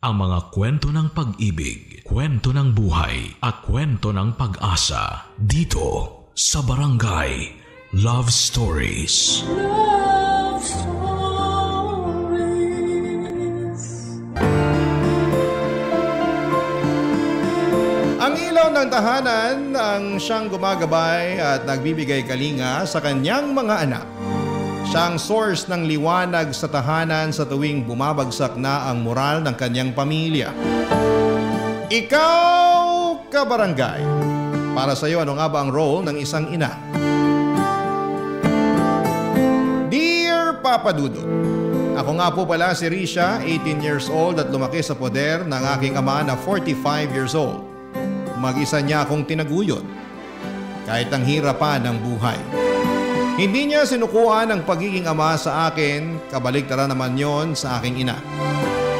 Ang mga kwento ng pag-ibig, kwento ng buhay at kwento ng pag-asa dito sa Barangay Love Stories. Love Stories. Ang ilaw ng tahanan ang siyang gumagabay at nagbibigay kalinga sa kanyang mga anak. Siyang source ng liwanag sa tahanan sa tuwing bumabagsak na ang moral ng kanyang pamilya. Ikaw, kabarangay, para sa iyo ano nga ba ang role ng isang ina? Dear Papa Dudut, ako nga po pala si Risha, 18 years old at lumaki sa poder ng aking ama na 45 years old. Mag-isa niya akong tinaguyod kahit ang hirapan ng buhay. Hindi niya sinukuhan ang pagiging ama sa akin, kabaligtaran naman yon sa aking ina.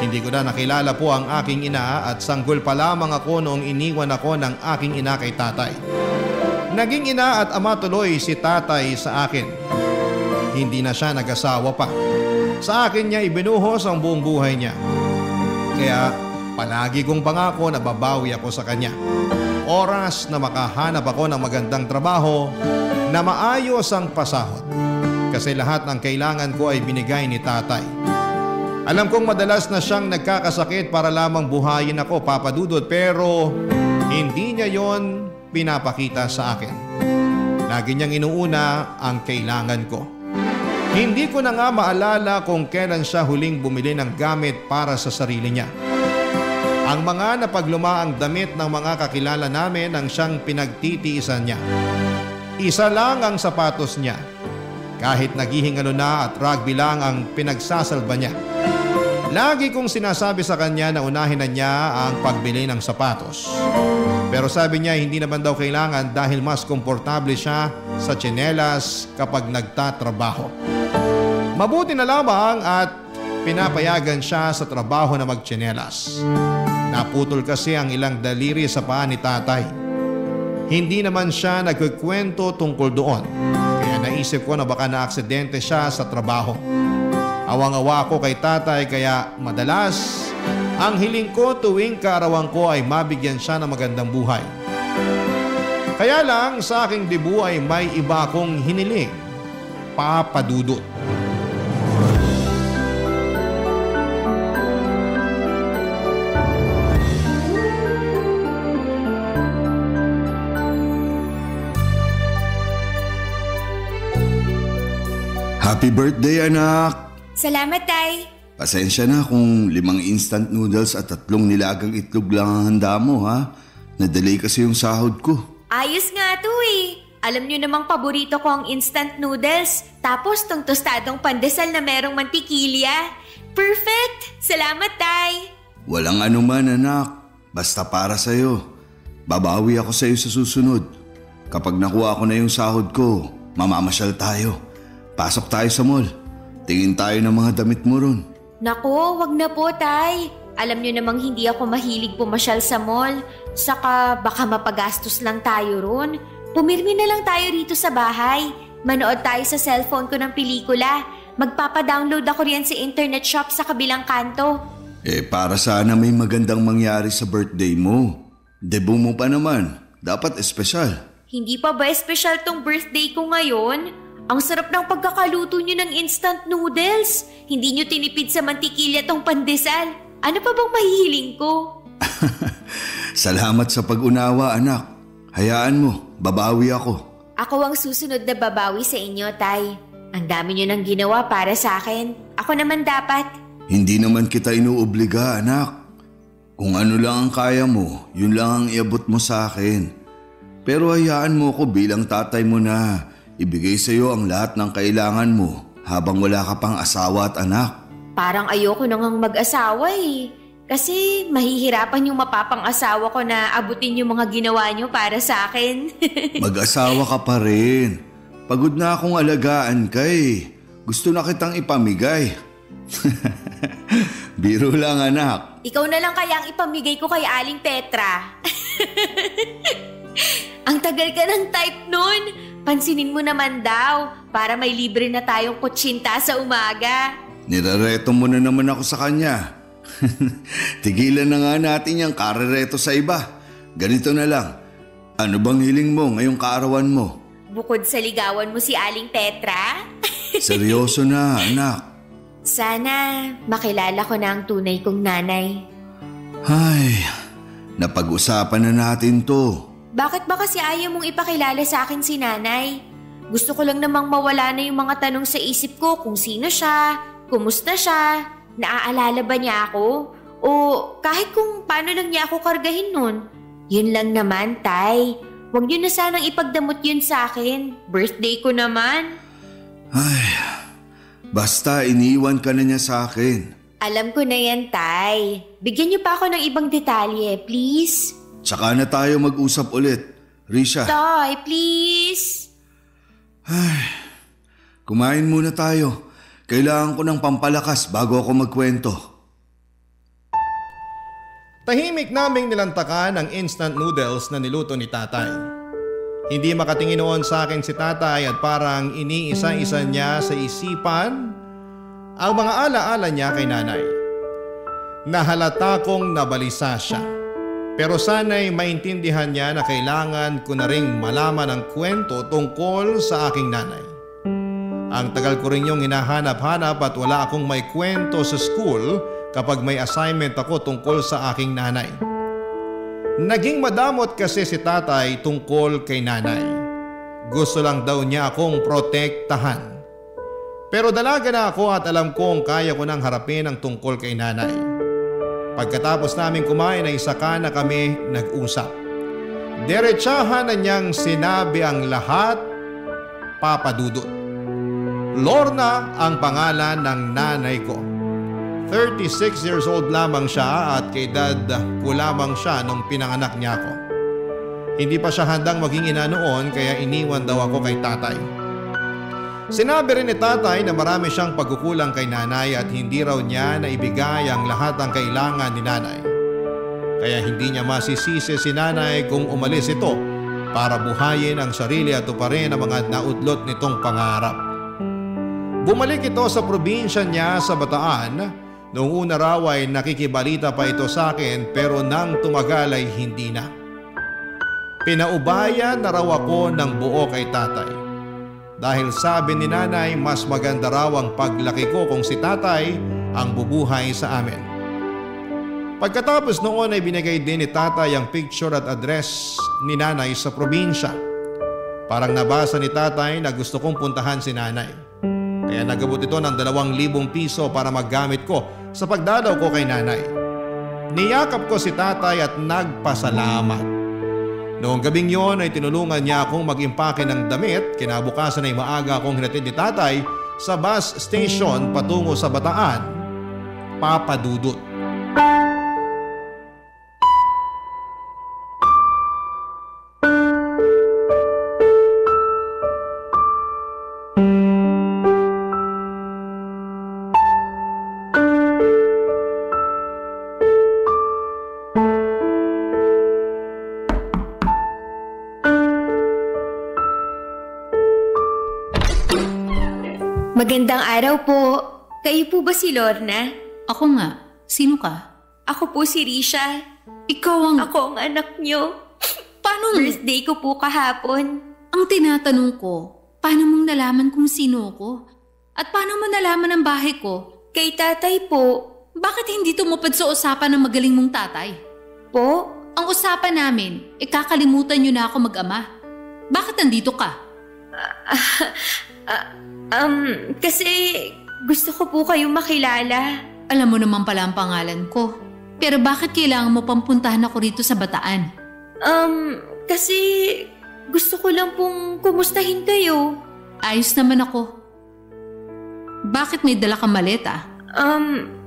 Hindi ko na nakilala po ang aking ina at sanggol pa lamang ako noong iniwan ako ng aking ina kay tatay. Naging ina at ama tuloy si tatay sa akin. Hindi na siya nag-asawa pa. Sa akin niya ibinuhos ang buong buhay niya. Kaya palagi kong pangako na babawi ako sa kanya. Oras na makahanap ako ng magandang trabaho na maayos ang pasahod. Kasi lahat ng kailangan ko ay binigay ni tatay. Alam kong madalas na siyang nagkakasakit para lamang buhayin ako, Papa Dudut, pero hindi niya yon pinapakita sa akin. Lagi niyang inuuna ang kailangan ko. Hindi ko na nga maalala kung kailan siya huling bumili ng gamit para sa sarili niya. Ang mga napaglumaang damit ng mga kakilala namin ang siyang pinagtitiisan niya. Isa lang ang sapatos niya. Kahit naghihingalo na at rugby lang ang pinagsasalba niya. Lagi kong sinasabi sa kanya na unahin na niya ang pagbili ng sapatos. Pero sabi niya hindi naman daw kailangan dahil mas komportable siya sa tsinelas kapag nagtatrabaho. Mabuti na lamang at pinapayagan siya sa trabaho na magtsinelas. Naputol kasi ang ilang daliri sa paa ni tatay. Hindi naman siya nagkukwento tungkol doon. Kaya naisip ko na baka na-aksidente siya sa trabaho. Awang-awa ako kay tatay kaya madalas ang hiling ko tuwing kaarawan ko ay mabigyan siya ng magandang buhay. Kaya lang sa aking debu ay may iba akong hiniling. Papa Dudut. Happy birthday, anak! Salamat, Tay. Pasensya na kung 5 instant noodles at 3 nilagang itlog lang ang handa mo, ha? Nadelay kasi yung sahod ko. Ayos nga to eh. Alam niyo namang paborito ko ang instant noodles. Tapos tong tostadong pandesal na merong mantikilya. Perfect! Salamat, Tay. Walang anuman, anak. Basta para sa'yo. Babawi ako sa'yo sa susunod. Kapag nakuha ko na yung sahod ko, mamamasyal tayo. Pasok tayo sa mall. Tingin tayo ng mga damit mo ron. Naku, wag na po, Tay. Alam niyo namang hindi ako mahilig pumasyal sa mall. Saka baka mapagastos lang tayo ron. Pumirmi na lang tayo rito sa bahay. Manood tayo sa cellphone ko ng pelikula. Magpapadownload ako riyan sa internet shop sa kabilang kanto. Para sana may magandang mangyari sa birthday mo. Debut mo pa naman. Dapat espesyal. Hindi pa ba espesyal tong birthday ko ngayon? Ang sarap ng pagkakaluto nyo ng instant noodles. Hindi nyo tinipid sa mantikilya tong pandesal. Ano pa bang mahihiling ko? Salamat sa pag-unawa, anak. Hayaan mo, babawi ako. Ako ang susunod na babawi sa inyo, Tay. Ang dami nyo nang ginawa para sa akin. Ako naman dapat. Hindi naman kita inuobliga, anak. Kung ano lang ang kaya mo, yun lang ang iabot mo sa akin. Pero hayaan mo ko bilang tatay mo na ibigay sa iyo ang lahat ng kailangan mo habang wala ka pang asawa at anak. Parang ayoko nang mag-asawa eh. Kasi mahihirapan yung mapapang-asawa ko na abutin yung mga ginawa nyo para sa akin. Mag-asawa ka pa rin. Pagod na akong alagaan ka eh. Gusto na kitang ipamigay. Biro lang, anak. Ikaw na lang kaya ang ipamigay ko kay Aling Petra. Ang tagal ka ng type nun. Pansinin mo naman daw para may libre na tayong kutsinta sa umaga. Nirareto mo na naman ako sa kanya. Tigilan na nga natin yung karereto sa iba. Ganito na lang. Ano bang hiling mo ngayong kaarawan mo? Bukod sa ligawan mo si Aling Petra? Seryoso na, anak. Sana makilala ko na ang tunay kong nanay. Ay, napag-usapan na natin to. Bakit ba kasi ayaw mong ipakilala sa akin si nanay? Gusto ko lang namang mawala na yung mga tanong sa isip ko kung sino siya, kumusta siya, naaalala ba niya ako? O kahit kung paano lang niya ako kargahin nun. Yun lang naman, Tay. Huwag niyo na sanang ipagdamot yun sa akin. Birthday ko naman. Ay, basta iniwan ka na niya sa akin. Alam ko na yan, Tay. Bigyan niyo pa ako ng ibang detalye, please. Tsaka na tayo mag-usap ulit. Risha. Tay, please. Ay, kumain muna tayo. Kailangan ko ng pampalakas bago ako magkwento. Tahimik naming nilantakan ang instant noodles na niluto ni tatay. Hindi makatingin noon sa akin si tatay at parang iniisa-isa niya sa isipan ang mga alaala niya kay nanay. Nahalata kong nabalisa siya. Pero sana'y maintindihan niya na kailangan ko na ring malaman ang kwento tungkol sa aking nanay. Ang tagal ko rin yung hinahanap-hanap at wala akong may kwento sa school kapag may assignment ako tungkol sa aking nanay. Naging madamot kasi si tatay tungkol kay nanay. Gusto lang daw niya akong protektahan. Pero dalaga na ako at alam kong kaya ko nang harapin ang tungkol kay nanay. Pagkatapos namin kumain ay saka na kami nag-usap. Diretsahan na niyang sinabi ang lahat, Papa Dudut. Lorna ang pangalan ng nanay ko. 36 years old lamang siya at kay dad ko lamang siya nung pinanganak niya ako. Hindi pa siya handang maging ina noon kaya iniwan daw ako kay tatay. Sinabi rin ni tatay na marami siyang pagkukulang kay nanay at hindi raw niya naibigay ang lahat ng kailangan ni nanay. Kaya hindi niya masisisi si nanay kung umalis ito para buhayin ang sarili at tuparin ang mga naudlot nitong pangarap. Bumalik ito sa probinsya niya sa Bataan. Noong una raw ay nakikibalita pa ito sa akin pero nang tumagal ay hindi na. Pinaubayan na raw ako ng buo kay tatay. Dahil sabi ni nanay mas maganda raw ang paglaki ko kung si tatay ang bubuhay sa amin. Pagkatapos noon ay binigay din ni tatay ang picture at address ni nanay sa probinsya. Parang nabasa ni tatay na gusto kong puntahan si nanay. Kaya nagabot ito ng 2,000 piso para maggamit ko sa pagdalaw ko kay nanay. Niyakap ko si tatay at nagpasalamat. Noong gabing yon ay tinulungan niya akong mag-impake ng damit. Kinabukasan ay maaga akong hinatid ni tatay sa bus station patungo sa Bataan. Papa Dudut. Magandang araw po. Kayo po ba si Lorna? Ako nga. Sino ka? Ako po si Risha. Ako ang anak niyo. Paano? Birthday ko po kahapon. Ang tinatanong ko, paano mong nalaman kung sino ko? At paano mo nalaman ang bahay ko? Kay tatay po. Bakit hindi tumupad sa usapan ng magaling mong tatay? Po? Ang usapan namin, kakalimutan niyo na ako mag-ama. Bakit nandito ka? Kasi gusto ko po kayong makilala. Alam mo naman pala ang pangalan ko. Pero bakit kailangan mo pampuntahan ako rito sa Bataan? Kasi gusto ko lang pong kumustahin kayo. Ayos naman ako. Bakit may dala kang maleta?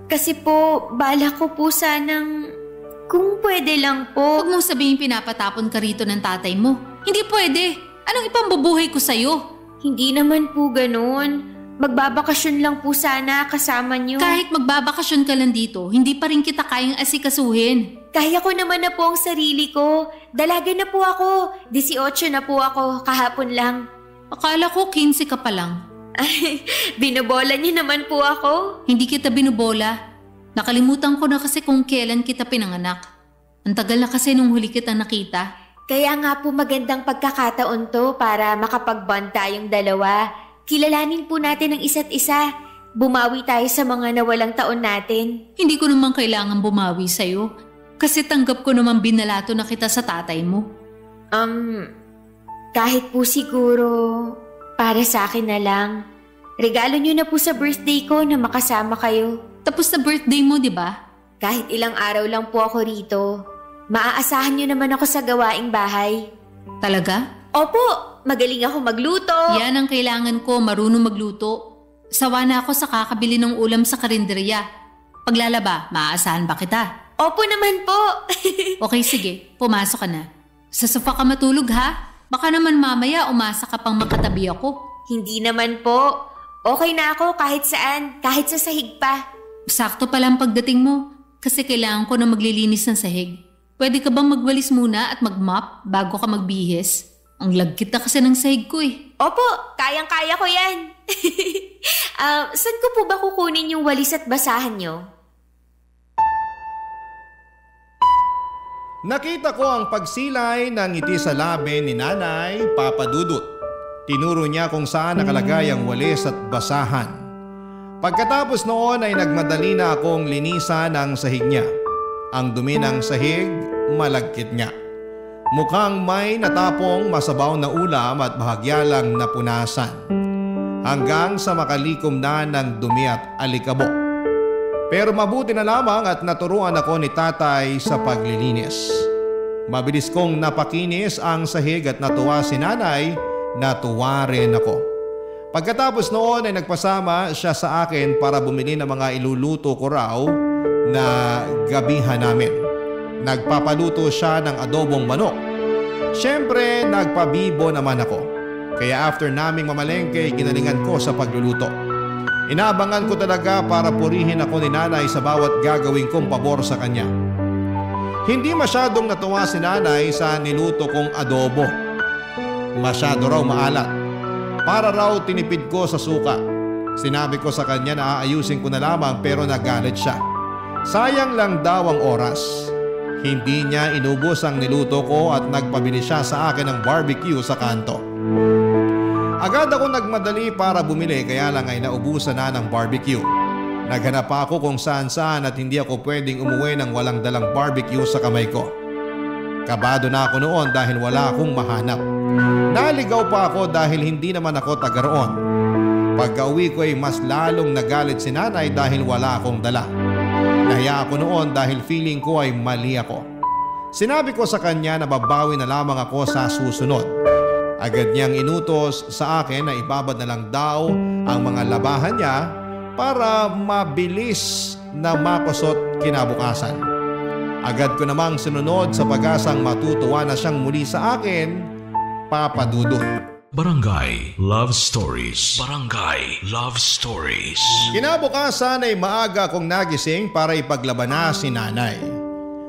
Kasi po, bala ko po sanang kung pwede lang po. Huwag mong sabihin pinapatapon ka rito ng tatay mo. Hindi pwede. Anong ipambubuhay ko sa'yo? Hindi naman po ganun. Magbabakasyon lang po sana kasama niyo. Kahit magbabakasyon ka lang dito, hindi pa rin kita kayang asikasuhin. Kaya ko naman na po ang sarili ko. Dalaga na po ako. 18 na po ako kahapon lang. Akala ko 15 ka pa lang. Ay, binobola niyo naman po ako. Hindi kita binubola. Nakalimutan ko na kasi kung kailan kita pinanganak. Ang tagal na kasi nung huli kitang nakita. Kaya nga po magandang pagkakataon to para makapag-bond tayong dalawa. Kilalanin po natin ang isa't isa. Bumawi tayo sa mga nawalang taon natin. Hindi ko naman kailangan bumawi sa'yo. Kasi tanggap ko naman binalato na kita sa tatay mo. Kahit po siguro para sa akin na lang. Regalo niyo na po sa birthday ko na makasama kayo. Tapos na birthday mo, di ba? Kahit ilang araw lang po ako rito, maaasahan niyo naman ako sa gawaing bahay. Talaga? Opo, magaling ako magluto. Yan ang kailangan ko, marunong magluto. Sawa na ako sa kakabili ng ulam sa karinderya. Paglalaba, maaasahan ba kita? Opo naman po. Okay, sige, pumasok ka na. Sa sofa ka matulog ha? Baka naman mamaya umasa ka pang makatabi ako. Hindi naman po. Okay na ako kahit saan, kahit sa sahig pa. Sakto pala ang pagdating mo kasi kailangan ko na maglilinis ng sahig. Pwede ka bang magwalis muna at mag-mop bago ka magbihis? Ang lagkit na kasi ng sahig ko eh. Opo, kayang-kaya ko yan. Saan ko po ba kukunin yung walis at basahan nyo? Nakita ko ang pagsilay ng ngiti sa labi ni Nanay Papa Dudut. Tinuro niya kung saan nakalagay ang walis at basahan. Pagkatapos noon ay nagmadali na akong linisan ang sahig niya. Ang dumi ng sahig, malagkit niya. Mukhang may natapong masabaw na ulam at bahagya lang napunasan. Hanggang sa makalikom na ng dumi at alikabok. Pero mabuti na lamang at naturuan ako ni tatay sa paglilinis. Mabilis kong napakinis ang sahig at natuwa si nanay, natuwa rin ako. Pagkatapos noon ay nagpasama siya sa akin para bumili ng mga iluluto ko raw na gabihan namin. Nagpapaluto siya ng adobong manok. Siyempre nagpabibo naman ako. Kaya after naming mamalengke, ginalingan ko sa pagluluto. Inaabangan ko talaga para purihin ako ni nanay sa bawat gagawin kong pabor sa kanya. Hindi masyadong natuwa si nanay sa niluto kong adobo. Masyado raw maalat. Para raw tinipid ko sa suka. Sinabi ko sa kanya na aayusin ko na lamang pero nagalit siya. Sayang lang daw ang oras. Hindi niya inubos ang niluto ko at nagpabili siya sa akin ng barbecue sa kanto. Agad ako nagmadali para bumili kaya lang ay naubusan na ng barbecue. Naghanap ako kung saan-saan at hindi ako pwedeng umuwi ng walang dalang barbecue sa kamay ko. Kabado na ako noon dahil wala akong mahanap. Naligaw pa ako dahil hindi naman ako taga roon. Pagka-uwi ko ay mas lalong nagalit si nanay dahil wala akong dala. Nahiya ako noon dahil feeling ko ay mali ako. Sinabi ko sa kanya na babawi na lamang ako sa susunod. Agad niyang inutos sa akin na ibabad na lang daw ang mga labahan niya para mabilis na makusot kinabukasan. Agad ko namang sinunod sa pag-asang matutuwa na siyang muli sa akin, Papa Dudut. Barangay Love Stories. Barangay Love Stories. Kinabukasan ay maaga akong nagising para ipaglaban na si nanay.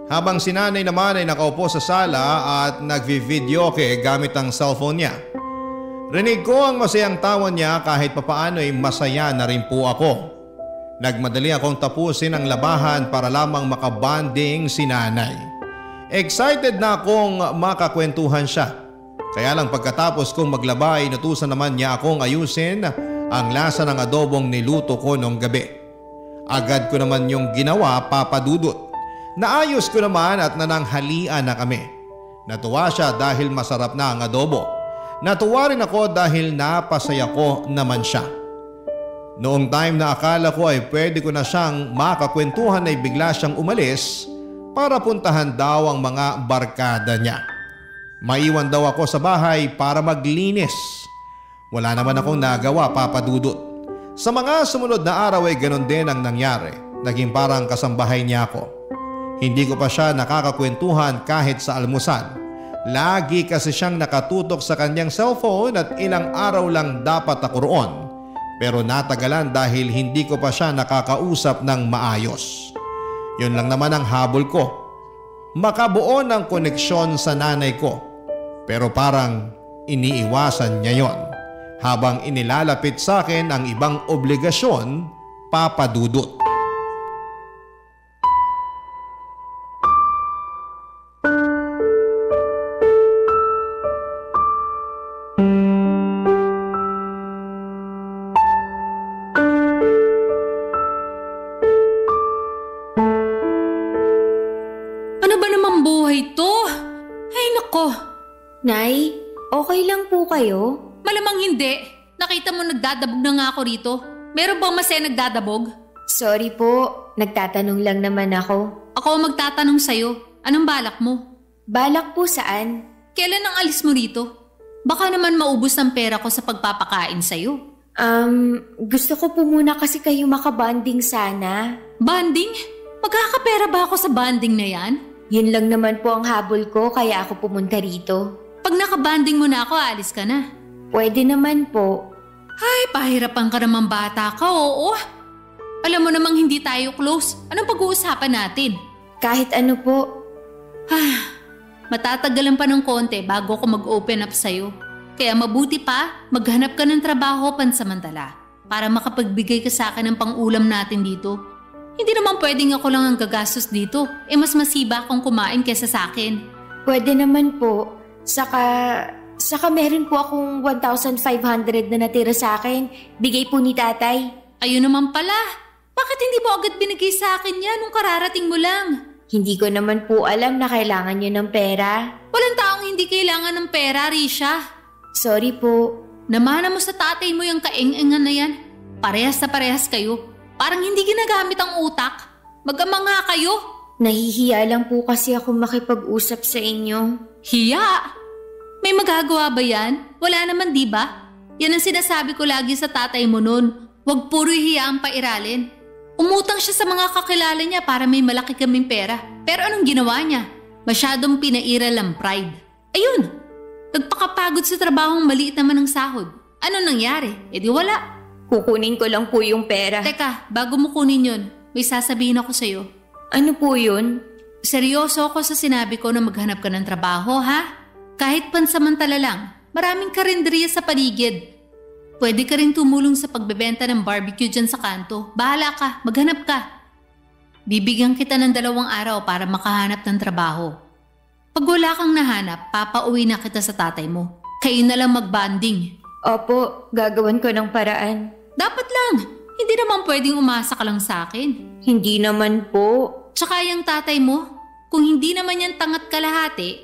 Habang si nanay naman ay nakaupo sa sala at nagvi-videoke gamit ang cellphone niya. Rinig ko ang masayang tawa niya kahit papaano ay masaya na rin po ako. Nagmadali akong tapusin ang labahan para lamang makabanding si nanay. Excited na akong makakwentuhan siya. Kaya lang pagkatapos kong maglaba ay inutusan naman niya akong ayusin ang lasa ng adobong niluto ko nung gabi. Agad ko naman yung ginawa, Papa Dudut. Naayos ko naman at nananghalian na kami. Natuwa siya dahil masarap na ang adobo. Natuwa rin ako dahil napasaya ko naman siya. Noong time na akala ko ay pwede ko na siyang makakwentuhan ay bigla siyang umalis para puntahan daw ang mga barkada niya. Maiwan daw ako sa bahay para maglinis. Wala naman akong nagawa, Papa Dudut. Sa mga sumunod na araw ay ganon din ang nangyari. Naging parang kasambahay niya ako. Hindi ko pa siya nakakakwentuhan kahit sa almusal. Lagi kasi siyang nakatutok sa kanyang cellphone at ilang araw lang dapat ako roon. Pero natagalan dahil hindi ko pa siya nakakausap ng maayos. Yun lang naman ang habol ko. Makabuo ng koneksyon sa nanay ko. Pero parang iniiwasan niya yon habang inilalapit sa akin ang ibang obligasyon, Papa Dudut. Nay, okay lang po kayo? Malamang hindi. Nakita mo nagdadabog na nga ako rito. Meron bang masaya nagdadabog? Sorry po, nagtatanong lang naman ako. Ako ang magtatanong sa'yo. Anong balak mo? Balak po saan? Kailan ang alis mo rito? Baka naman maubos ang pera ko sa pagpapakain sa'yo. Gusto ko po muna kasi kayo makabanding sana. Banding? Magkakapera ba ako sa banding na yan? Yun lang naman po ang habol ko kaya ako pumunta rito. Pag nakabanding mo na ako, alis ka na. Pwede naman po. Ay, pahirapan ka naman bata ka, oo. Alam mo namang hindi tayo close. Anong pag-uusapan natin? Kahit ano po. Matatagalan pa ng konti bago ako mag-open up sa'yo. Kaya mabuti pa, maghanap ka ng trabaho pansamantala para makapagbigay ka sa akin ng pang-ulam natin dito. Hindi naman pwedeng ako lang ang gagastos dito. Mas masiba akong kumain kesa sa akin. Pwede naman po. Saka meron po akong 1,500 na natira sa akin. Bigay po ni tatay. Ayun naman pala. Bakit hindi mo agad binigay sa akin yan nung kararating mo lang? Hindi ko naman po alam na kailangan niyo ng pera. Walang taong hindi kailangan ng pera, Risha. Sorry po. Namana mo sa tatay mo yung kaeng-engan na yan. Parehas na parehas kayo. Parang hindi ginagamit ang utak. Mag-ama nga kayo. Nahihiya lang po kasi ako makipag-usap sa inyo. Hiya? May magagawa ba yan? Wala naman, di ba? Yan ang sinasabi ko lagi sa tatay mo nun. Huwag puro hiya ang pairalin. Umutang siya sa mga kakilala niya para may malaki kaming pera. Pero anong ginawa niya? Masyadong pinairal ang pride. Ayun! Nagpakapagod sa trabahong maliit naman ang sahod. Ano nangyari? Di wala. Kukunin ko lang po yung pera. Teka, bago mo kunin yun, may sasabihin ako sa'yo. Ano po yun? Seryoso ako sa sinabi ko na maghanap ka ng trabaho, ha? Kahit pansamantala lang, maraming karinderiya sa paligid. Pwede ka rin tumulong sa pagbebenta ng barbecue dyan sa kanto. Bahala ka, maghanap ka. Bibigyan kita ng 2 araw para makahanap ng trabaho. Pag wala kang nahanap, papauwi na kita sa tatay mo. Kayo na lang magbanding. Opo, gagawan ko ng paraan. Dapat lang. Hindi naman pwedeng umasa ka lang sa akin. Hindi naman po. Tsaka yung tatay mo, kung hindi naman yan tangat kalahati,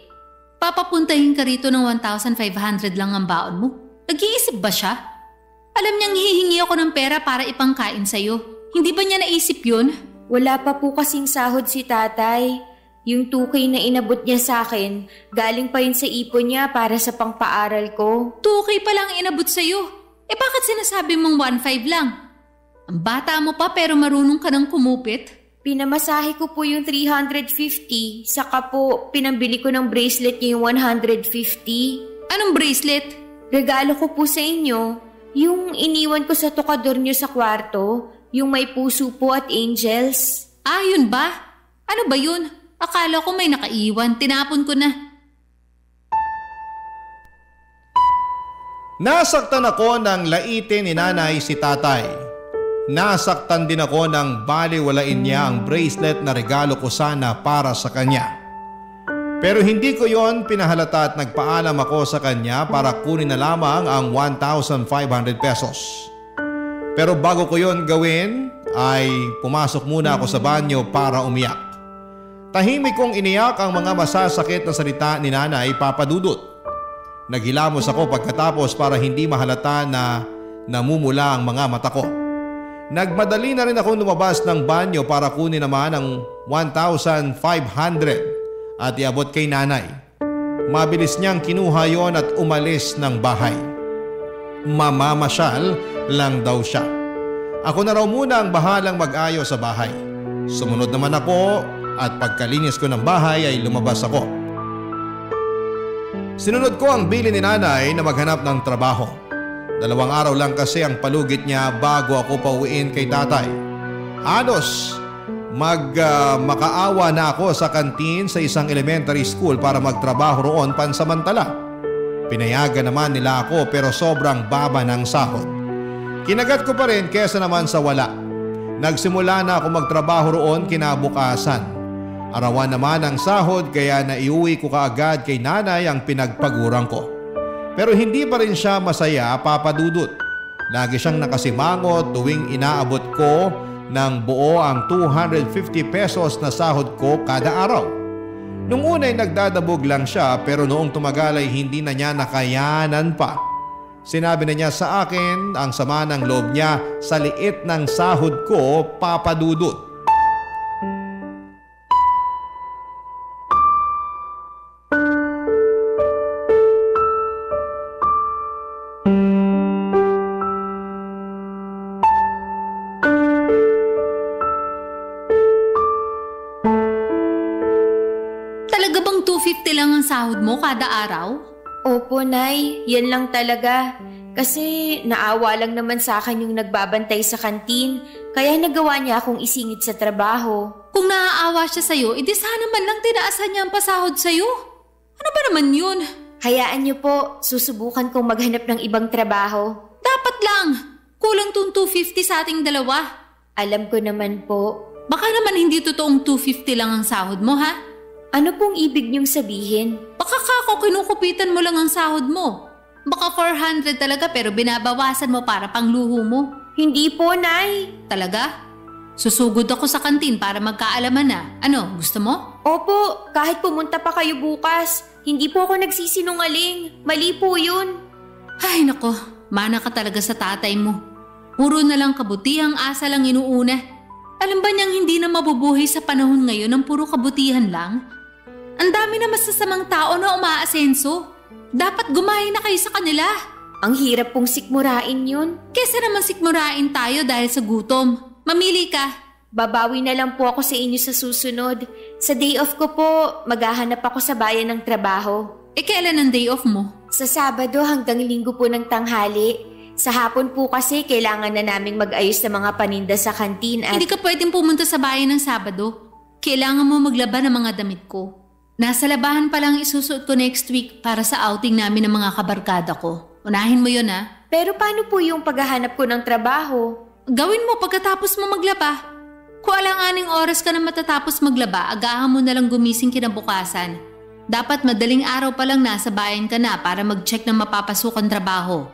papapuntahin ka rito ng 1,500 lang ang baon mo. Nag-iisip ba siya? Alam niyang hihingi ako ng pera para ipangkain sa'yo. Hindi ba niya naisip yun? Wala pa po kasing sahod si tatay. Yung 2K na inabot niya sa akin, galing pa yun sa ipon niya para sa pangpaaral ko. 2K pa lang inabot sa'yo. Bakit sinasabi mong 1,500 lang? Ang bata mo pa pero marunong ka ng kumupit. Pinamasahe ko po yung 350, saka po pinambili ko ng bracelet niya yung 150. Anong bracelet? Regalo ko po sa inyo. Yung iniwan ko sa tukador niyo sa kwarto, yung may puso po at angels. Ah, yun ba? Ano ba yun? Akala ko may nakaiwan, tinapon ko na. Nasaktan ako ng laitin ni nanay si tatay. Nasaktan din ako ng baliwalain niya ang bracelet na regalo ko sana para sa kanya. Pero hindi ko yon pinahalata at nagpaalam ako sa kanya para kunin na lamang ang 1,500 pesos. Pero bago ko yon gawin ay pumasok muna ako sa banyo para umiyak. Tahimik kong iniyak ang mga masasakit na salita ni Nanay Papa Dudut. Naghilamos ako pagkatapos para hindi mahalata na namumula ang mga mata ko. Nagmadali na rin ako lumabas ng banyo para kunin naman ang 1,500 at iabot kay nanay. Mabilis niyang kinuha yon at umalis ng bahay. Mamamasyal lang daw siya. Ako na raw muna ang bahalang mag-ayos sa bahay. Sumunod naman ako at pagkalinis ko ng bahay ay lumabas ako. Sinunod ko ang bili ni nanay na maghanap ng trabaho. 2 araw lang kasi ang palugit niya bago ako pauwiin kay tatay. Halos makaawa na ako sa kantin sa isang elementary school para magtrabaho roon pansamantala. Pinayagan naman nila ako pero sobrang baba ng sahod. Kinagat ko pa rin kesa naman sa wala. Nagsimula na ako magtrabaho roon kinabukasan. Arawan naman ang sahod kaya naiuwi ko kaagad kay nanay ang pinagpaguran ko. Pero hindi pa rin siya masaya, Papa Dudut. Lagi siyang nakasimangot tuwing inaabot ko ng buo ang 250 pesos na sahod ko kada araw. Nung una ay nagdadabog lang siya pero noong tumagal ay hindi na niya nakayanan pa. Sinabi na niya sa akin ang sama ng loob niya sa liit ng sahod ko, Papa Dudut. Talaga bang 250 lang ang sahod mo kada araw? Opo, Nay. Yan lang talaga. Kasi naawa lang naman sa akin yung nagbabantay sa kantin. Kaya nagawa niya akong isingit sa trabaho. Kung naaawa siya sa'yo, edi sana man lang tinaasan niya ang pasahod sa'yo. Ano ba naman yun? Hayaan niyo po, susubukan kong maghanap ng ibang trabaho. Dapat lang. Kulang tong 250 sa ating dalawa. Alam ko naman po. Baka naman hindi totoong 250 lang ang sahod mo, ha? Ano pong ibig niyong sabihin? Baka kako kinukupitan mo lang ang sahod mo. Baka 400 talaga pero binabawasan mo para pangluho mo. Hindi po, Nay. Talaga? Susugod ako sa kantin para magkaalaman na. Ano, gusto mo? Opo, kahit pumunta pa kayo bukas. Hindi po ako nagsisinungaling. Mali po yun. Ay nako, mana ka talaga sa tatay mo. Puro na lang kabutihang asa lang inuuna. Alam ba niyang hindi na mabubuhay sa panahon ngayon ng puro kabutihan lang? Ang dami na masasamang tao na umaasenso. Dapat gumaya na kayo sa kanila. Ang hirap pong sikmurain yun. Kesa naman sikmurain tayo dahil sa gutom. Mamili ka. Babawi na lang po ako sa inyo sa susunod. Sa day off ko po, maghahanap ako sa bayan ng trabaho. Kailan ang day off mo? Sa Sabado hanggang Linggo po ng tanghali. Sa hapon po kasi kailangan na naming mag-ayos ng mga paninda sa kantin at... Hindi ka pwedeng pumunta sa bayan ng Sabado. Kailangan mo maglaba ng mga damit ko. Nasa labahan pa lang isusuot ko next week para sa outing namin ng mga kabarkada ko. Unahin mo yun, ha? Pero paano po yung paghahanap ko ng trabaho? Gawin mo pagkatapos mo maglaba. Kung alang-aning oras ka na matatapos maglaba, agahan mo na lang gumising kinabukasan. Dapat madaling araw pa lang nasa bayan ka na para mag-check ng mapapasukang trabaho.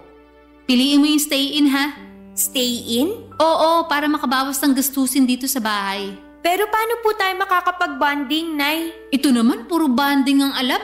Piliin mo yung stay-in, ha? Stay-in? Oo, para makabawas ng gastusin dito sa bahay. Pero paano po tayo makakapag-bonding, Nay? Ito naman, puro banding ang alam.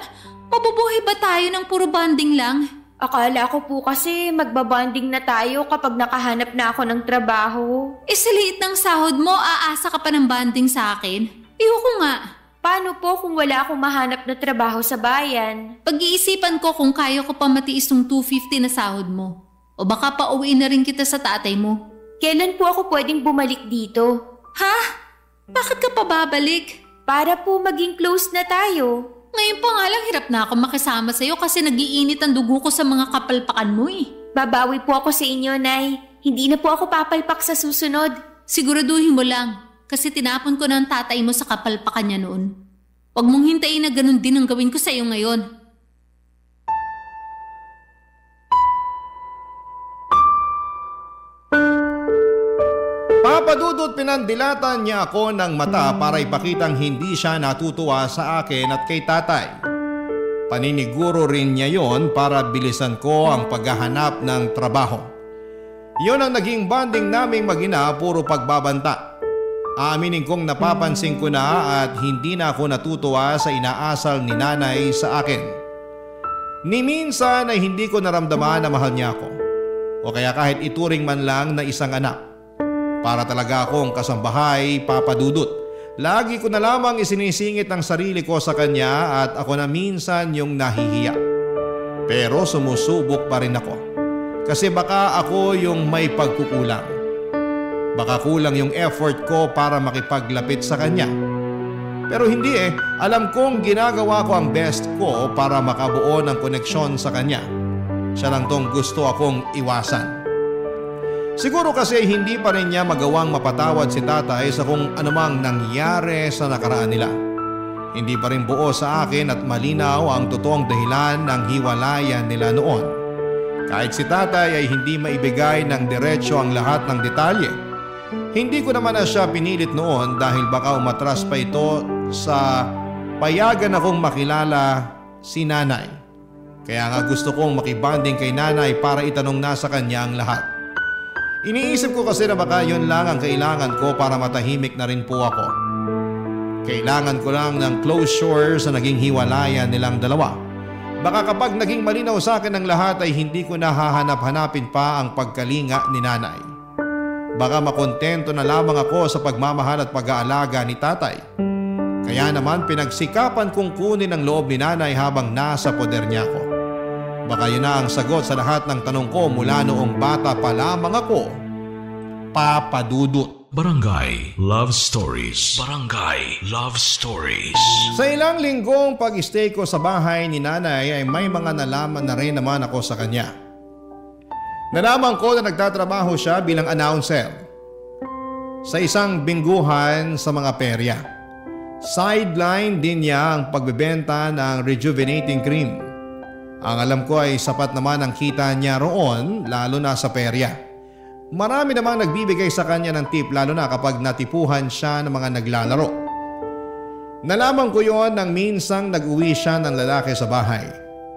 Mabubuhay ba tayo ng puro banding lang? Akala ko po kasi magbabanding na tayo kapag nakahanap na ako ng trabaho. Sa liit ng sahod mo, aasa ka pa ng banding sa akin? Ayoko nga. Paano po kung wala akong mahanap na trabaho sa bayan? Pag-iisipan ko kung kaya ko pa matiis ng 250 na sahod mo. O baka pauwiin na rin kita sa tatay mo. Kailan po ako pwedeng bumalik dito? Ha? Bakit ka pa babalik? Para po maging close na tayo. Ngayon pa nga lang hirap na ako makisama sa'yo kasi nagiinit ang dugo ko sa mga kapalpakan mo eh. Babawi po ako sa inyo, Nay. Hindi na po ako papalpak sa susunod. Siguraduhin mo lang kasi tinapon ko na ang tatay mo sa kapalpakan niya noon. Huwag mong hintayin na ganun din ang gawin ko sa'yo ngayon. Papa Dudut, pinandilatan niya ako ng mata para ipakitang hindi siya natutuwa sa akin at kay tatay. Paniniguro rin niya yon para bilisan ko ang paghahanap ng trabaho. Yon ang naging bonding naming mag-ina, puro pagbabanta. Aaminin kong napapansin ko na at hindi na ako natutuwa sa inaasal ni nanay sa akin. Ni minsan ay hindi ko naramdaman na mahal niya ako. O kaya kahit ituring man lang na isang anak. Para talaga akong kasambahay, Papa Dudut. Lagi ko na lamang isinisingit ang sarili ko sa kanya at ako na minsan yung nahihiya. Pero sumusubok pa rin ako. Kasi baka ako yung may pagkukulang. Baka kulang yung effort ko para makipaglapit sa kanya. Pero hindi alam kong ginagawa ko ang best ko para makabuo ng koneksyon sa kanya. Siya lang tong gusto akong iwasan. Siguro kasi hindi pa rin niya magawang mapatawad si tatay sa kung anumang nangyari sa nakaraan nila. Hindi pa rin buo sa akin at malinaw ang totoong dahilan ng hiwalayan nila noon. Kahit si tatay ay hindi maibigay ng diretsyo ang lahat ng detalye. Hindi ko naman na siya pinilit noon dahil baka umatras pa ito sa payagan akong makilala si nanay. Kaya nga gusto kong makibanding kay nanay para itanong na sa kanya ang lahat. Iniisip ko kasi na baka yun lang ang kailangan ko para matahimik na rin po ako. Kailangan ko lang ng closure sa naging hiwalayan nilang dalawa. Baka kapag naging malinaw sa akin ang lahat ay hindi ko nahahanap-hanapin pa ang pagkalinga ni nanay. Baka makontento na lamang ako sa pagmamahal at pag-aalaga ni tatay. Kaya naman pinagsikapan kong kunin ang loob ni nanay habang nasa poder niya ako. Baka yun na ang sagot sa lahat ng tanong ko mula noong bata pa lamang ako. Papa Dudut. Barangay Love Stories. Barangay Love Stories. Sa ilang linggong pag-stay ko sa bahay ni nanay ay may mga nalaman na rin naman ako sa kanya. Nalaman ko na nagtatrabaho siya bilang announcer sa isang bingguhan sa mga perya. Sideline din niya ang pagbebenta ng rejuvenating cream. Ang alam ko ay sapat naman ang kita niya roon lalo na sa perya. Marami namang nagbibigay sa kanya ng tip lalo na kapag natipuhan siya ng mga naglalaro. Nalaman ko yon nang minsang nag-uwi siya ng lalaki sa bahay.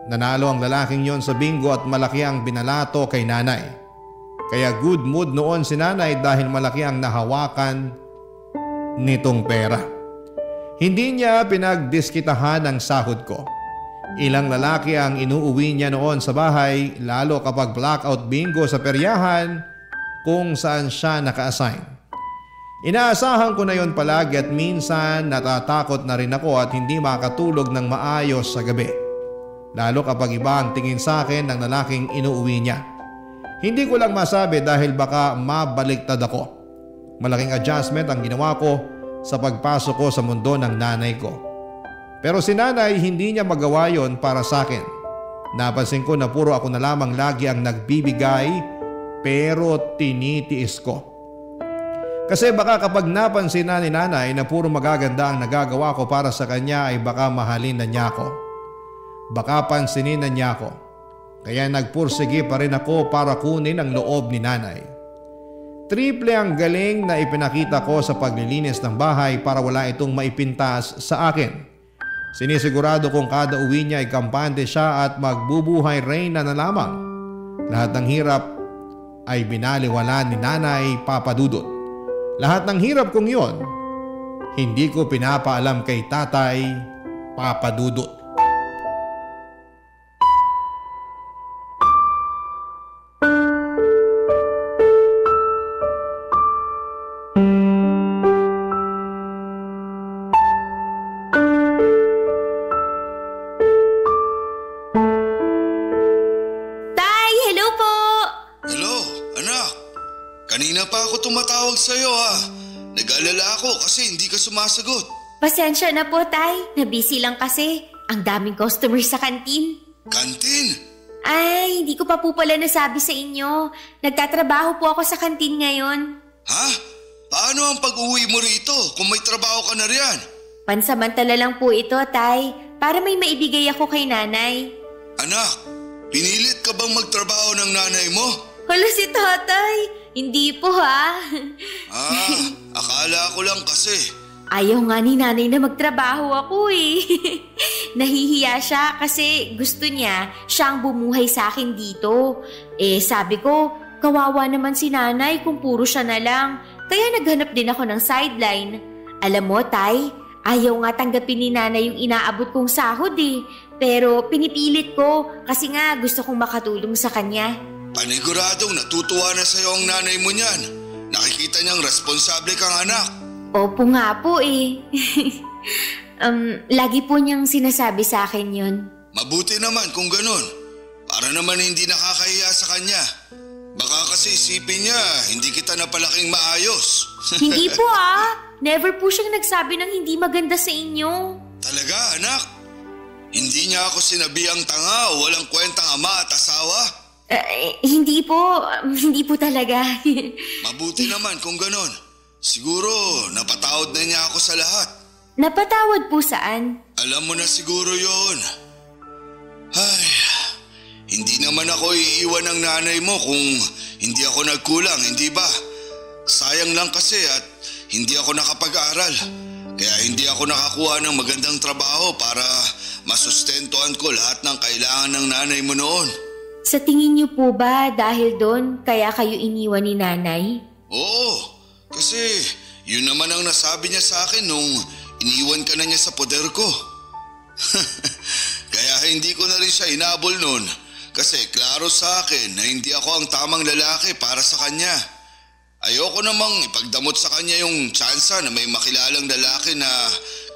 Nanalo ang lalaking yon sa bingo at malaki ang binalato kay nanay. Kaya good mood noon si nanay dahil malaki ang nahawakan nitong pera. Hindi niya pinagdiskitahan ang sahod ko. Ilang lalaki ang inuuwi niya noon sa bahay lalo kapag blackout bingo sa peryahan kung saan siya naka-assign. Inaasahan ko na yon palagi at minsan natatakot na rin ako at hindi makatulog ng maayos sa gabi. Lalo kapag iba ang tingin sa akin ng lalaking inuuwi niya. Hindi ko lang masabi dahil baka mabaliktad ako. Malaking adjustment ang ginawa ko sa pagpasok ko sa mundo ng nanay ko. Pero si nanay hindi niya magawa yon para sa akin. Napansin ko na puro ako na lamang lagi ang nagbibigay pero tinitiis ko. Kasi baka kapag napansin na ni nanay na puro magaganda ang nagagawa ko para sa kanya ay baka mahalin na niya ako. Baka pansinin na niya ako. Kaya nagpursige pa rin ako para kunin ang loob ni nanay. Triple ang galing na ipinakita ko sa paglilinis ng bahay para wala itong maipintas sa akin. Sinisigurado kong kada uwi niya ay kampante siya at magbubuhay reyna na lamang. Lahat ng hirap ay binaliwala ni nanay Papa Dudut. Lahat ng hirap kong yon, hindi ko pinapaalam kay tatay Papa Dudut. Tumatawag sa'yo ha. Nag-alala ako kasi hindi ka sumasagot. Pasensya na po, tay. Nabisi lang kasi. Ang daming customer sa kantin. Kantin? Ay, hindi ko pa po pala nasabi sa inyo. Nagtatrabaho po ako sa kantin ngayon. Ha? Paano ang pag-uwi mo rito kung may trabaho ka na riyan? Pansamantala lang po ito, tay. Para may maibigay ako kay nanay. Anak, pinilit ka bang magtrabaho ng nanay mo? Hala si tatay. Hindi po ha. Akala ko lang kasi. Ayaw nga ni nanay na magtrabaho ako eh. Nahihiya siya kasi gusto niya siya ang bumuhay sa akin dito. Sabi ko, kawawa naman si nanay kung puro siya na lang. Kaya naghanap din ako ng sideline. Alam mo, tay, ayaw nga tanggapin ni nanay yung inaabot kong sahod eh. Pero pinipilit ko kasi nga gusto kong makatulong sa kanya. Paniguradong natutuwa na sa'yo ang nanay mo niyan. Nakikita niyang responsable kang anak. Opo nga po eh. Lagi po niyang sinasabi sa akin yun. Mabuti naman kung ganun. Para naman hindi nakakahiya sa kanya. Baka kasi isipin niya, hindi kita napalaking maayos. Hindi po Never po siyang nagsabi ng hindi maganda sa inyo. Talaga anak? Hindi niya ako sinabihang tanga o walang kwentang ama at asawa? Hindi po talaga. Mabuti naman kung ganon. Siguro napatawad na niya ako sa lahat. Napatawad po saan? Alam mo na siguro yon. Ay, hindi naman ako iiwan ng nanay mo kung hindi ako nagkulang, hindi ba? Sayang lang kasi at hindi ako nakapag-aral. Kaya hindi ako nakakuha ng magandang trabaho para masustentuhan ko lahat ng kailangan ng nanay mo noon. Sa tingin niyo po ba dahil doon kaya kayo iniwan ni nanay? Oo, kasi yun naman ang nasabi niya sa akin nung iniwan ka na niya sa poder ko. Kaya hindi ko na rin siya inabol noon kasi klaro sa akin na hindi ako ang tamang lalaki para sa kanya. Ayoko namang ipagdamot sa kanya yung tsansa na may makilalang lalaki na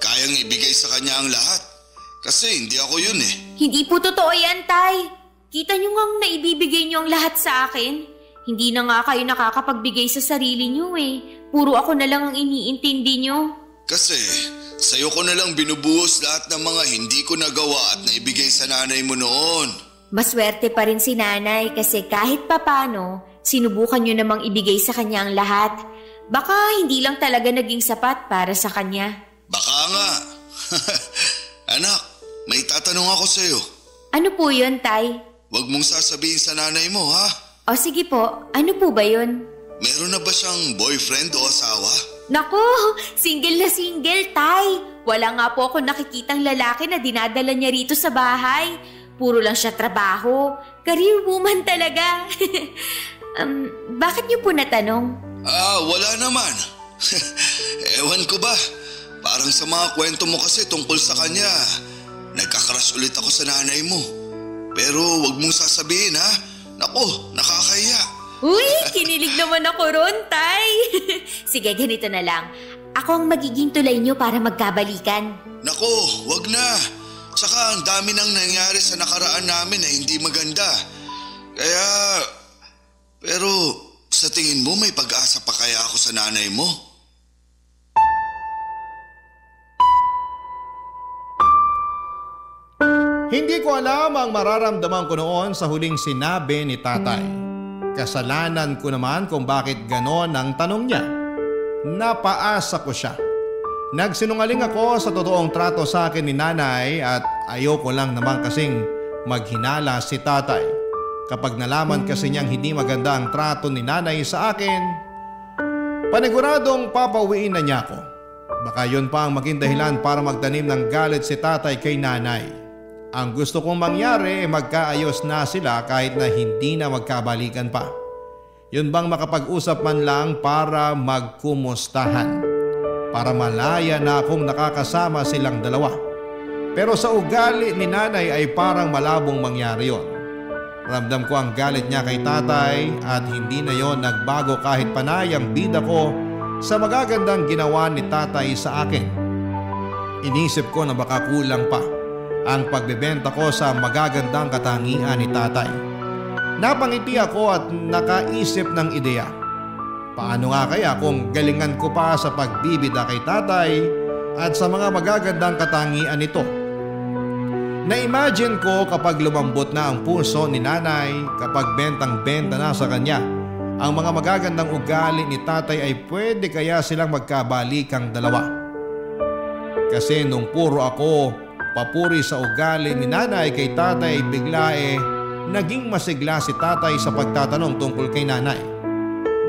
kayang ibigay sa kanya ang lahat. Kasi hindi ako yun eh. Hindi po totoo yan, Tay. Kita niyo ngang naibibigay niyo ang lahat sa akin. Hindi na nga kayo nakakapagbigay sa sarili niyo eh. Puro ako na lang ang iniintindi niyo. Kasi sa'yo ko na lang binubuhos lahat ng mga hindi ko nagawa at naibigay sa nanay mo noon. Maswerte pa rin si nanay kasi kahit papano, sinubukan niyo namang ibigay sa kanya ang lahat. Baka hindi lang talaga naging sapat para sa kanya. Baka nga. Anak, may tatanong ako sa'yo. Ano po yun, Tay? Huwag mong sasabihin sa nanay mo, ha? O sige po, ano po ba yun? Meron na ba siyang boyfriend o asawa? Naku, single na single, Tay. Wala nga po ako nakikitang lalaki na dinadala niya rito sa bahay. Puro lang siya trabaho. Career woman talaga. Bakit niyo po natanong? Wala naman. Ewan ko ba? Parang sa mga kwento mo kasi tungkol sa kanya, nagkakrush ulit ako sa nanay mo. Pero wag mong sasabihin, ha? Naku, nakakahiya. Uy, kinilig naman ako ron, Tay. Sige, ganito na lang. Ako ang magiging tulay niyo para magkabalikan. Naku, wag na. Tsaka ang dami nang nangyari sa nakaraan namin na hindi maganda. Kaya, pero sa tingin mo may pag-asa pa kaya ako sa nanay mo? Hindi ko alam ang mararamdaman ko noon sa huling sinabi ni tatay. Kasalanan ko naman kung bakit ganon ang tanong niya. Napaasa ko siya. Nagsinungaling ako sa totoong trato sa akin ni nanay at ayoko lang naman kasing maghinala si tatay. Kapag nalaman kasi niyang hindi maganda ang trato ni nanay sa akin, paniguradong papawiin na niya ako. Baka yun pa ang maging dahilan para magtanim ng galit si tatay kay nanay. Ang gusto kong mangyari ay magkaayos na sila kahit na hindi na magkabalikan pa. Yun bang makapag-usap man lang para magkumustahan. Para malaya na akong nakakasama silang dalawa. Pero sa ugali ni nanay ay parang malabong mangyari yon. Ramdam ko ang galit niya kay tatay at hindi na yon nagbago kahit panay ang bida ko sa magagandang ginawa ni tatay sa akin. Inisip ko na baka kulang pa ang pagbebenta ko sa magagandang katangian ni tatay. Napangiti ako at nakaisip ng ideya. Paano nga kaya kung galingan ko pa sa pagbibida kay tatay at sa mga magagandang katangian nito? Na-imagine ko kapag lumambot na ang puso ni nanay, kapag bentang-benta na sa kanya ang mga magagandang ugali ni tatay ay pwede kaya silang magkabalikang dalawa. Kasi nung puro ako papuri sa ugali ni nanay kay tatay, bigla naging masigla si tatay sa pagtatanong tungkol kay nanay.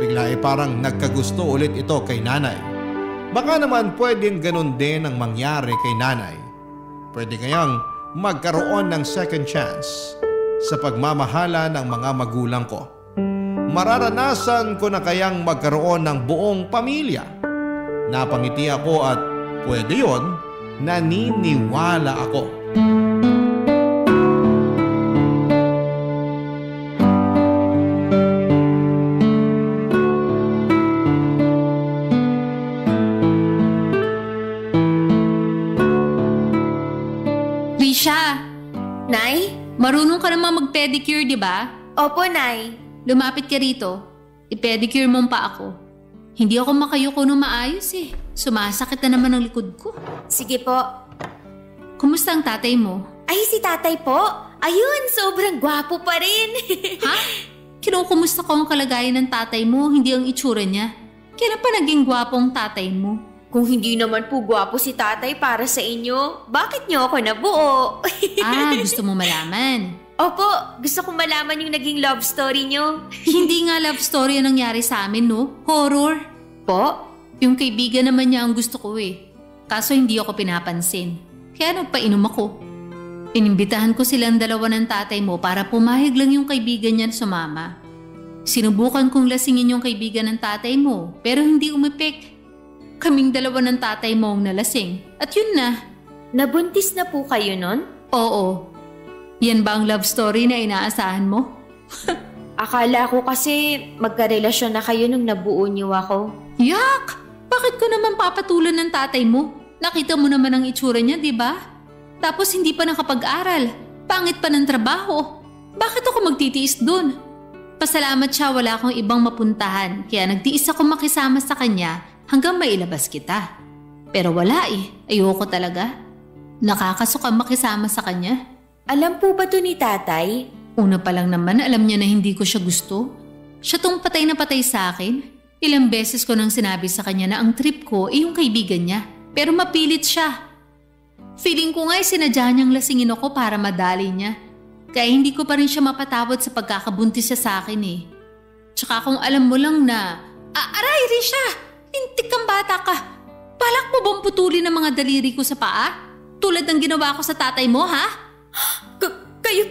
Bigla parang nagkagusto ulit ito kay nanay. Baka naman pwedeng ganun din ang mangyari kay nanay. Pwede kayang magkaroon ng second chance sa pagmamahala ng mga magulang ko. Mararanasan ko na kayang magkaroon ng buong pamilya. Napangiti ako at pwede yon, naniniwala ako. Nay? Marunong ka naman mag-pedicure, di ba? Opo, Nay. Lumapit ka rito. I-pedicure mo pa ako. Hindi ako makayuko nung maayos eh. Sumasakit na naman ang likod ko. Sige po. Kumusta ang tatay mo? Ay, si tatay po? Ayun, sobrang gwapo pa rin. Ha? Kinukumusta ko ang kalagayan ng tatay mo, hindi ang itsura niya. Kailan pa naging gwapo ang tatay mo? Kung hindi naman po gwapo si tatay para sa inyo, bakit niyo ako nabuo? Gusto mo malaman? Opo, gusto kong malaman yung naging love story niyo. Hindi nga love story ang nangyari sa amin, no? Horror. Po? Yung kaibigan naman niya ang gusto ko eh. Kaso hindi ako pinapansin. Kaya nagpainom ako. Inimbitahan ko silang dalawa ng tatay mo para pumahig lang yung kaibigan niya na sumama. Sinubukan kong lasingin yung kaibigan ng tatay mo pero hindi umipik. kaming dalawa ng tatay mo ang nalasing. At yun na. Nabuntis na po kayo nun? Oo. Yan ba ang love story na inaasahan mo? Akala ko kasi magkarelasyon na kayo nung nabuo niyo ako. Yak! Bakit ko naman papatulan ng tatay mo? Nakita mo naman ang itsura niya, di ba? Tapos hindi pa nakapag-aral. Pangit pa ng trabaho. Bakit ako magtitiis dun? Pasalamat siya wala akong ibang mapuntahan kaya nagtiis ako makisama sa kanya hanggang mailabas kita. Pero wala eh. Ayoko talaga. Nakakasuka makisama sa kanya. Alam po ba to ni tatay? Una pa lang naman alam niya na hindi ko siya gusto. Siya tong patay na patay sa akin. Ilang beses ko nang sinabi sa kanya na ang trip ko ay yung kaibigan niya. Pero mapilit siya. Feeling ko nga'y sinadya niyang lasingin ako para madali niya. Kaya hindi ko pa rin siya mapatawad sa pagkakabuntis siya sa akin eh. Tsaka kung alam mo lang na, aray Risha! Lintik kang bata ka! Balak mo bang putulin ang mga daliri ko sa paa? Tulad ng ginawa ko sa tatay mo, ha? Kayo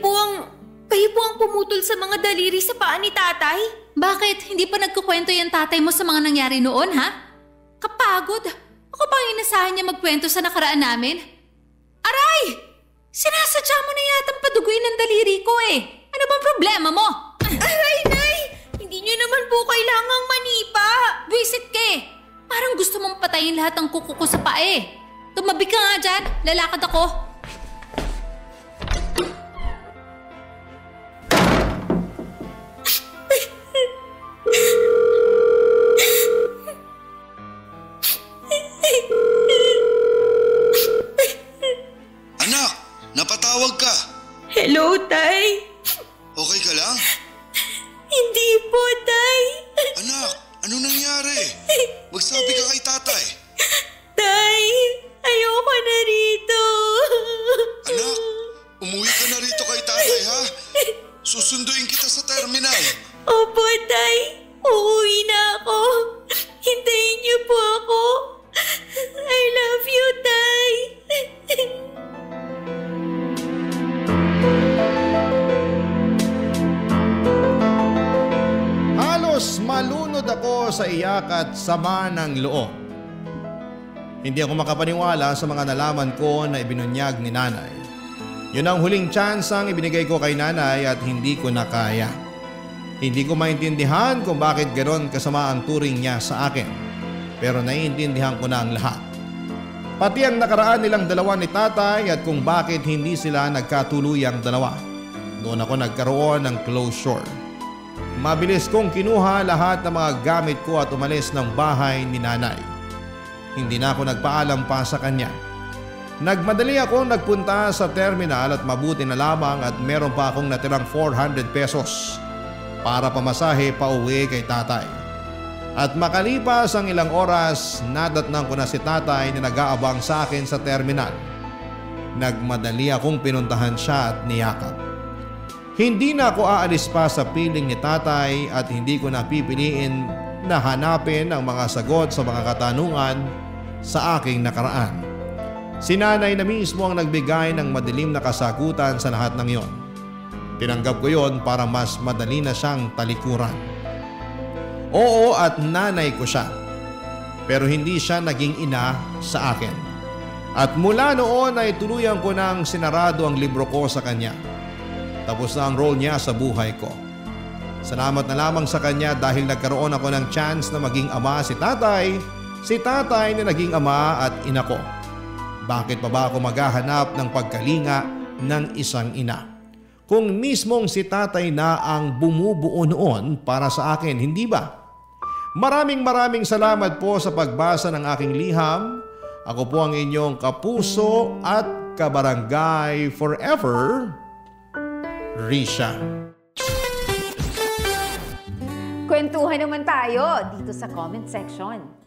po ang pumutol sa mga daliri sa paa ni tatay? Bakit? Hindi pa nagkukwento yung tatay mo sa mga nangyari noon, ha? Kapagod! Ako pang inasahan niya magkwento sa nakaraan namin? Aray! Sinasadya mo na yatang paduguin ng daliri ko eh. Ano bang problema mo? Aray, Nay! Hindi niyo naman po kailangang manipa. Buisit ka eh. Parang gusto mong patayin lahat ng kuko ko sa paa eh. Tumabi ka nga dyan. Lalakad ako. Anak, napatawag ka. Hello, Tay. Okay ka lang? Hindi po, Tay. Anak, ano nangyari? Magsabi ka kay tatay. Tay, ayoko na rito. Anak, umuwi ka na rito kay tatay ha? Susunduin kita sa terminal. Opo, Tay. Uuwi na ako. Hintayin niyo po ako. I love you, Tay. Halos malunod ako sa iyak at sama ng loob. Hindi ako makapaniwala sa mga nalaman ko na ibinunyag ni nanay. Yun ang huling tsansang ibinigay ko kay nanay at hindi ko na kaya. Hindi ko maintindihan kung bakit ganoon kasama ang turing niya sa akin. Pero naiintindihan ko na ang lahat. Pati ang nakaraan nilang dalawa ni tatay at kung bakit hindi sila nagkatuluyang dalawa. Doon ako nagkaroon ng closure. Mabilis kong kinuha lahat ng mga gamit ko at umalis ng bahay ni nanay. Hindi na ako nagpaalam pa sa kanya. Nagmadali ako nagpunta sa terminal at mabuti na lamang at meron pa akong natirang 400 pesos para pamasahe pa uwi kay tatay. At makalipas ang ilang oras, nadatnang ko na si tatay na nag-aabang sa akin sa terminal. Nagmadali akong pinuntahan siya at niyakap. Hindi na ako aalis pa sa piling ni tatay at hindi ko na pipiliin na hanapin ang mga sagot sa mga katanungan sa aking nakaraan. Si nanay na mismo ang nagbigay ng madilim na kasagutan sa lahat ng yon. Tinanggap ko yon para mas madali na siyang talikuran. Oo at nanay ko siya. Pero hindi siya naging ina sa akin. At mula noon ay tuluyan ko nang sinarado ang libro ko sa kanya. Tapos na ang role niya sa buhay ko. Salamat na lamang sa kanya dahil nagkaroon ako ng chance na maging ama si tatay na naging ama at ina ko. Bakit pa ba ako maghahanap ng pagkalinga ng isang ina? Kung mismong si tatay na ang bumubuo noon para sa akin, hindi ba? Maraming salamat po sa pagbasa ng aking liham. Ako po ang inyong kapuso at kabarangay forever, Risha. Kwentuhan naman tayo dito sa comment section.